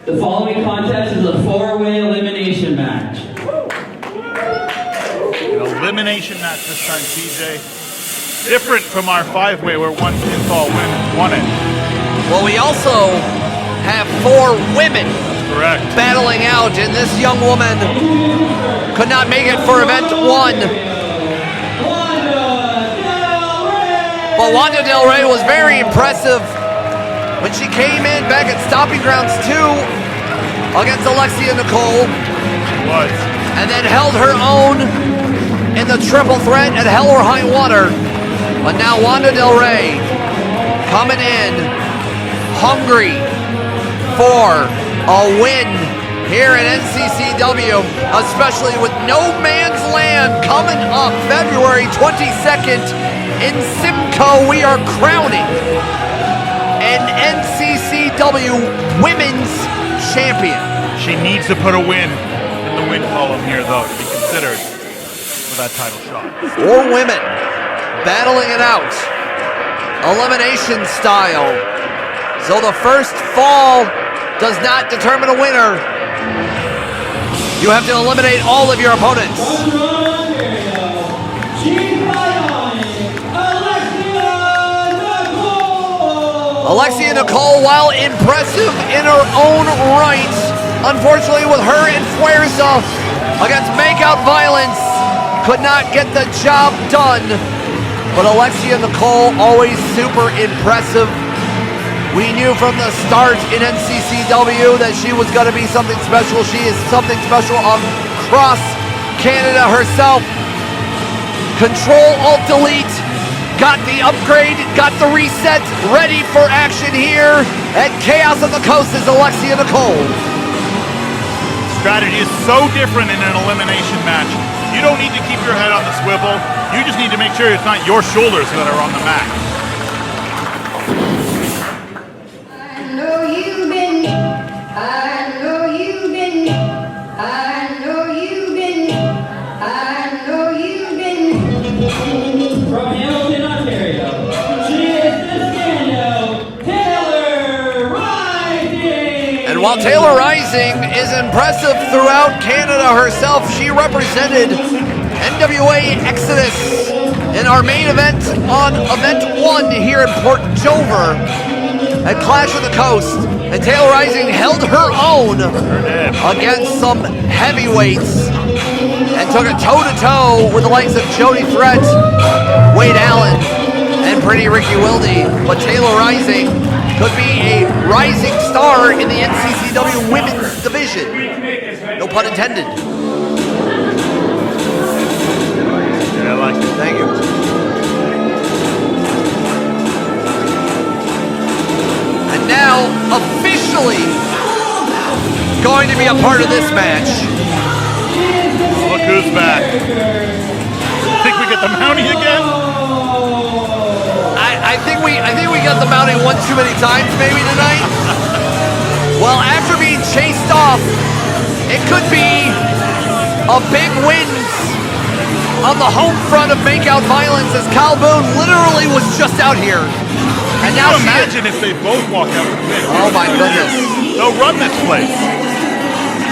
The following contest is a 4-way elimination match. An elimination match this time, CJ. Different from our 5-way where one pinfall won it. Well, we also have 4 women Correct. battling out, and this young woman could not make it for event 1. But Wanda Delrey was very impressive when she came in back at Stomping Grounds 2 against Alexia Nicole. She was. And then held her own in the triple threat at Hell or High Water. But now Wanda Delrey coming in hungry for a win here at NCCW, especially with No Man's Land coming up February 22nd in Simcoe. We are crowning an NCCW Women's Champion. She needs to put a win in the win column here, though, to be considered for that title shot. 4 women battling it out, elimination style. So the first fall does not determine a winner. You have to eliminate all of your opponents. Alexia Nicole, while impressive in her own right, unfortunately with her and Fuerza against Makeout Violence, could not get the job done. But Alexia Nicole, always super impressive. We knew from the start in NCCW that she was going to be something special. She is something special across Canada herself. Control-Alt-Delete, got the upgrade, got the reset, ready for action here at Chaos on the Coast is Alexia Nicole. Strategy is so different in an elimination match. You don't need to keep your head on the swivel. You just need to make sure it's not your shoulders that are on the mat. From Hamilton, Ontario, she is the standout, Taylor Rising! And while Taylor Rising is impressive throughout Canada herself, she represented NWA Exodus in our main event on event 1 here in Port Dover at Clash of the Coast. And Taylor Rising held her own against some heavyweights and took it toe-to-toe with the likes of Jody Threat, Wade Allen, and Pretty Ricky Wilde. But Taylor Rising could be a rising star in the NCCW Women's Division. No pun intended. Yeah, I like it. Thank you. And now, officially going to be a part of this match. Look who's back. Think we get the Mountie again? I think we got the Mountie one too many times maybe tonight. Well, after being chased off, it could be a big win on the home front of Makeout Violence as Kyle Boone literally was just out here. And now imagine if they both walk out with a win. Oh my goodness. They'll run this place.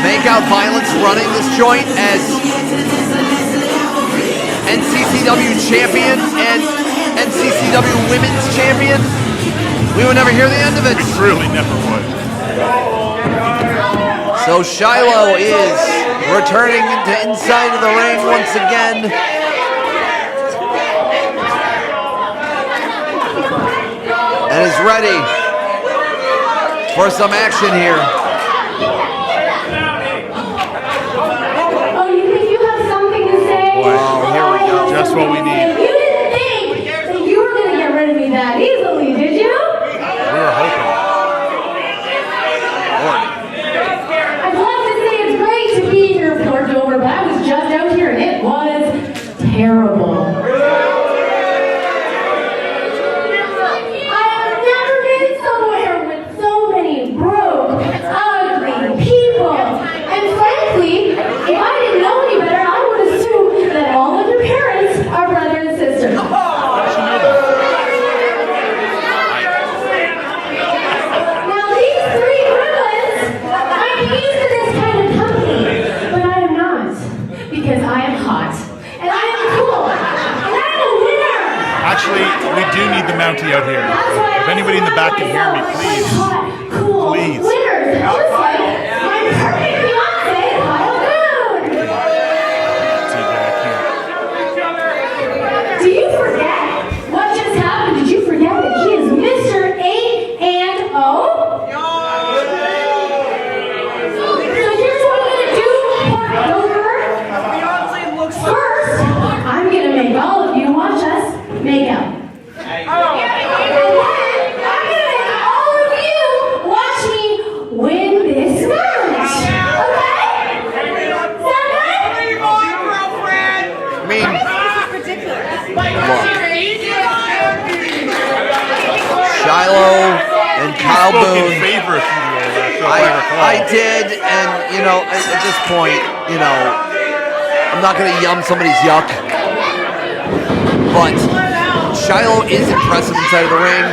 Makeout Violence running this joint as NCCW champion and NCCW Women's champion. We would never hear the end of it. We truly never would. So Shilo is returning to inside of the ring once again. And is ready for some action here. Oh, you think you have something to say? Oh, here we go. Just what we need. You didn't think that you were going to get rid of me that easily, did you? We were hoping. I'd love to say it's great to be here in Port Dover, but I was just out here and it was terrible. I have never been somewhere with so many broke, ugly people. And frankly, if I didn't know any better, I would assume that all of your parents are brothers the back can hear me, please. Cool Please. winners, just like my perfect fiance, Kyle Boone. TJ, I can't. Do you forget what just happened? Did you forget that he is Mr. 8-0? So here's what I'm gonna do, Port Dover. First, I'm gonna make all of you watch us make out. And then I'm gonna make all of you watch me win this match. Okay? Sound good? I mean, Shilo and Kyle Spoke in Boone. favor of TJ, if I recall. I did, and you know, at this point, you know, I'm not gonna yum somebody's yuck, but Shilo is impressive inside of the ring.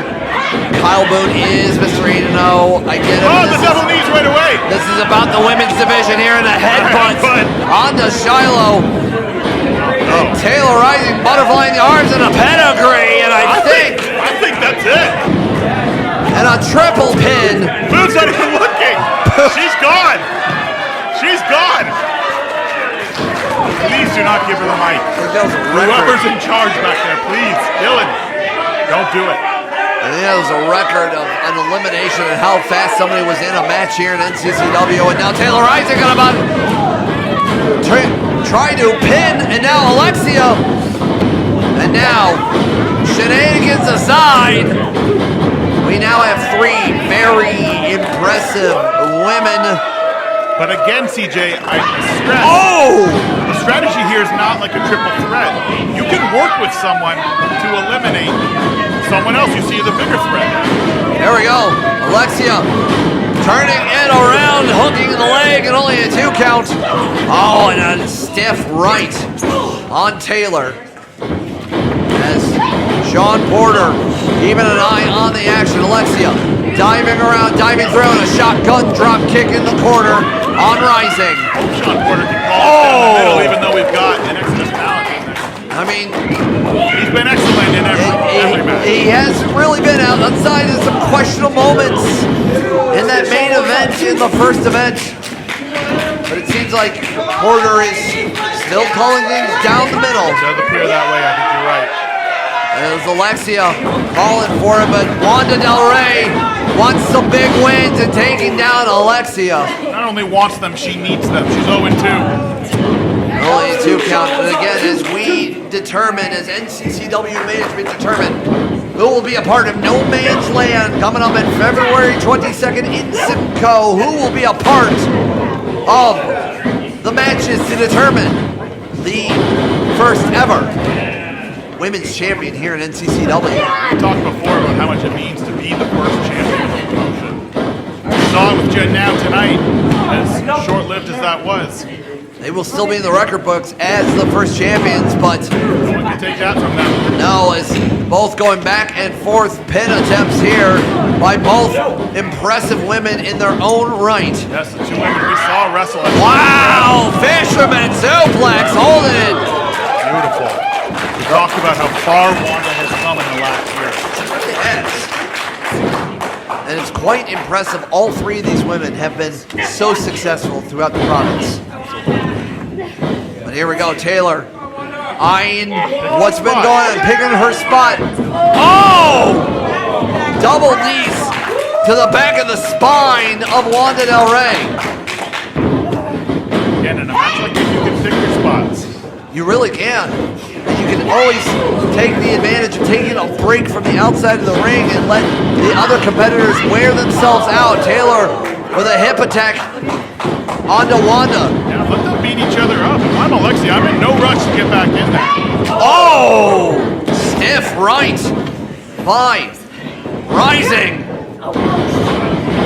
Kyle Boone is Mr. 8-0. I get it. Oh, the double knees right away. This is about the women's division here, and a headbutt onto Shilo. And Taylor Rising, butterfly in the arms, and a pedigree, and I think, that's it. and a triple pin. Boone's not even looking. She's gone. She's gone. Please do not give her the mic. That was a record. Whoever's in charge back there, please. Dylan, don't do it. I think that was a record of an elimination and how fast somebody was in a match here in NCCW. And now Taylor Rising got about try to pin, and now Alexia. And now, shenanigans aside, we now have three very impressive women. But again, CJ, I stress, Oh! the strategy here is not like a triple threat. You can work with someone to eliminate someone else. You see the bigger threat. There we go. Alexia turning it around, hooking the leg, and only a 2 count. Oh, and a stiff right on Taylor. As Sean Porter keeping an eye on the action. Alexia diving around, diving through, and a shotgun drop kick in the corner on Rising. Sean Porter can call it down the middle, even though we've got an Exodus talent in there. I mean, He's been excellent in every match. he has really been outside of some questionable moments in that main event, in the first event. But it seems like Porter is still calling things down the middle. It does appear that way, I think you're right. There's Alexia calling for it, but Wanda Delrey wants some big wins and taking down Alexia. Not only wants them, she needs them. She's 0-2. Only a 2 count, but again, as we determine, as NCCW management determine, who will be a part of No Man's Land coming up on February 22nd in Simcoe, who will be a part of the matches to determine the first ever women's champion here in NCCW. We talked before about how much it means to be the first champion of the promotion. We saw it with Jen Now tonight, as short-lived as that was. They will still be in the record books as the first champions, but No one can take that from them. no, as both going back and forth pin attempts here by both impressive women in their own right. Yes, the 2 women we saw wrestle. Wow, fisherman suplex, holding it. Beautiful. We talked about how far Wanda has come in the last year. Yes. And it's quite impressive. All 3 of these women have been so successful throughout the province. But here we go, Taylor eyeing what's been going on, picking her spot. Oh! Double knees to the back of the spine of Wanda Delrey. Again, in a match like this, you can pick your spots. You really can. And you can always take the advantage of taking a break from the outside of the ring and let the other competitors wear themselves out. Taylor with a hip attack onto Wanda. Yeah, let them beat each other up. If I'm Alexia, I'm in no rush to get back in there. Oh! Stiff right. 5. Rising.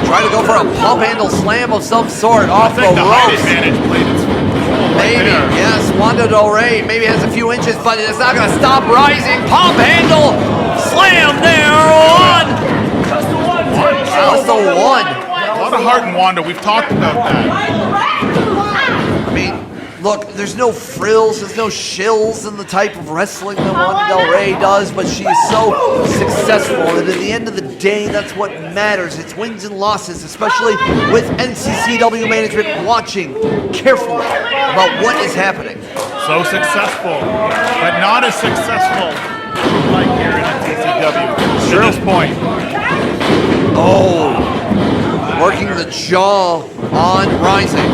Try to go for a pump handle slam of some sort off the I think the height ropes. advantage played its role right Maybe, there. yes, Wanda Delrey maybe has a few inches, but it's not going to stop Rising. Pump handle slam there. 1. Just a 1. A lot of heart in Wanda. We've talked about that. I mean, Look, there's no frills, there's no shills in the type of wrestling that Wanda Delrey does, but she is so successful, and at the end of the day, that's what matters. It's wins and losses, especially with NCCW management watching carefully about what is happening. So successful, but not as successful like here in NCCW to this point. Oh, working the jaw on Rising.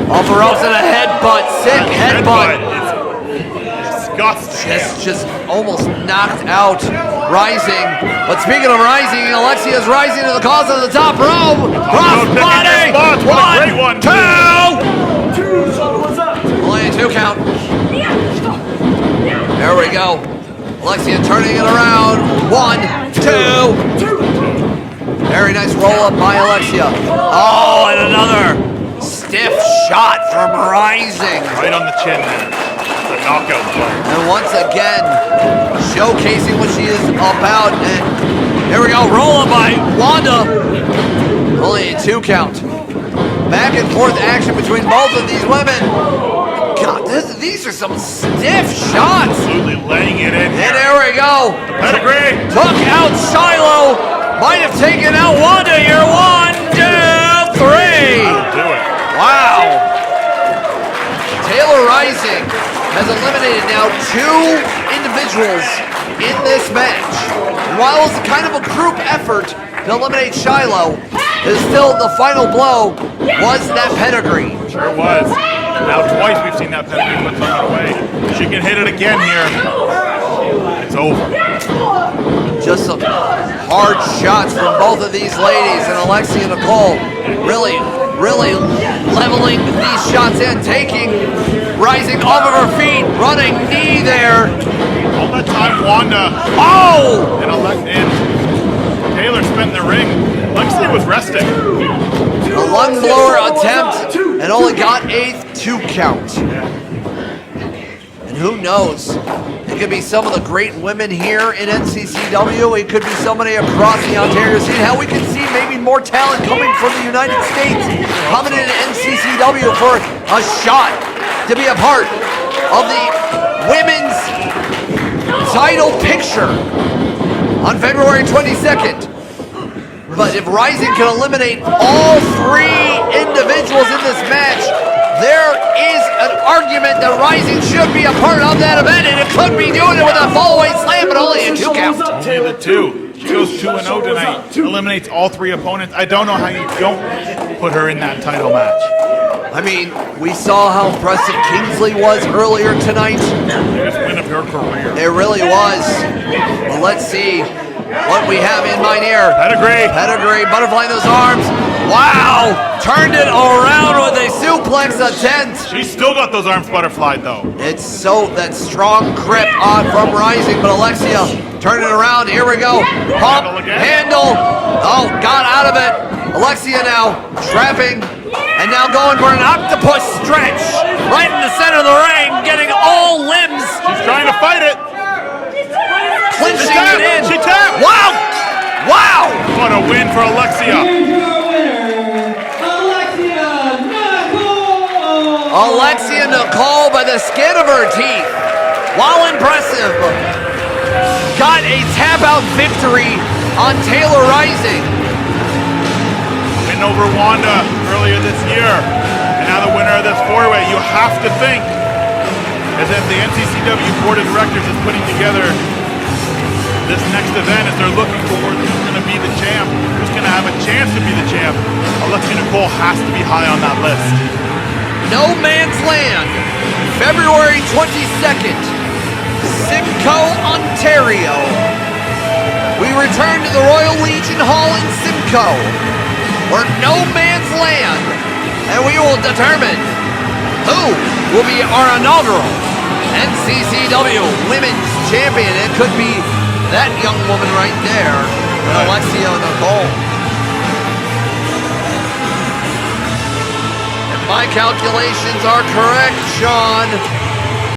Off the ropes and a headbutt, sick headbutt. It's disgusting. Just almost knocked out Rising. But speaking of Rising, Alexia is rising to the cause of the top rope. Cross body. One, two. Only a 2 count. There we go. Alexia turning it around. 1, 2. Very nice roll up by Alexia. Oh, and another stiff shot from Rising. Right on the chin there. The knockout blow. And once again, showcasing what she is about. And here we go, roll up by Wanda. Only a 2 count. Back and forth action between both of these women. God, these are some stiff shots. Absolutely laying it in here. And there we go. Pedigree. Took out Shilo. Might have taken out Wanda here. 1, 2, 3. That'll do it. Wow. Taylor Rising has eliminated now 2 individuals in this match. And while it was kind of a group effort to eliminate Shilo, is still the final blow was that pedigree. Sure was. Now twice we've seen that pedigree put someone away. If she can hit it again here, it's over. Just some hard shots from both of these ladies, and Alexia and Nicole really leveling these shots in, taking Rising off of her feet, running knee there. All that time Wanda Oh! and Taylor spent in the ring. Alexia was resting. A lung blower attempt and only got a 2 count. And who knows? It could be some of the great women here in NCCW. It could be somebody across the Ontario scene. Hell, we could see maybe more talent coming from the United States coming into NCCW for a shot to be a part of the women's title picture on February 22nd. But if Rising can eliminate all 3 individuals in this match, there is an argument that Rising should be a part of that event, and it could be doing it with a fallaway slam, but only a 2 count. Only the 2. She goes 2-0 tonight. Eliminates all 3 opponents. I don't know how you don't put her in that title match. I mean, we saw how impressive Kingsley was earlier tonight. Biggest win of her career. It really was. Well, let's see what we have in mind here. Pedigree, butterfly in those arms. Wow! Turned it around with a suplex attempt. She's still got those arms butterflied though. It's so that strong grip on from Rising, but Alexia turning it around. Here we go. Pump, handle. Oh, got out of it. Alexia now trapping and now going for an octopus stretch right in the center of the ring, getting all limbs. She's trying to fight it. Clinching it in. She tapped. Wow! Wow! What a win for Alexia. Here's your winner, Alexia Nicole. Alexia Nicole by the skin of her teeth. While impressive, got a tap-out victory on Taylor Rising. Win over Wanda earlier this year. And now the winner of this 4-way. You have to think as if the NCCW Board of Directors is putting together this next event as they're looking forward to who's going to be the champ, who's going to have a chance to be the champ. Alexia Nicole has to be high on that list. No Man's Land, February 22nd, Simcoe, Ontario. We return to the Royal Legion Hall in Simcoe, where No Man's Land, and we will determine who will be our inaugural NCCW Women's Champion. It could be that young woman right there, Alexia Nicole. If my calculations are correct, Sean,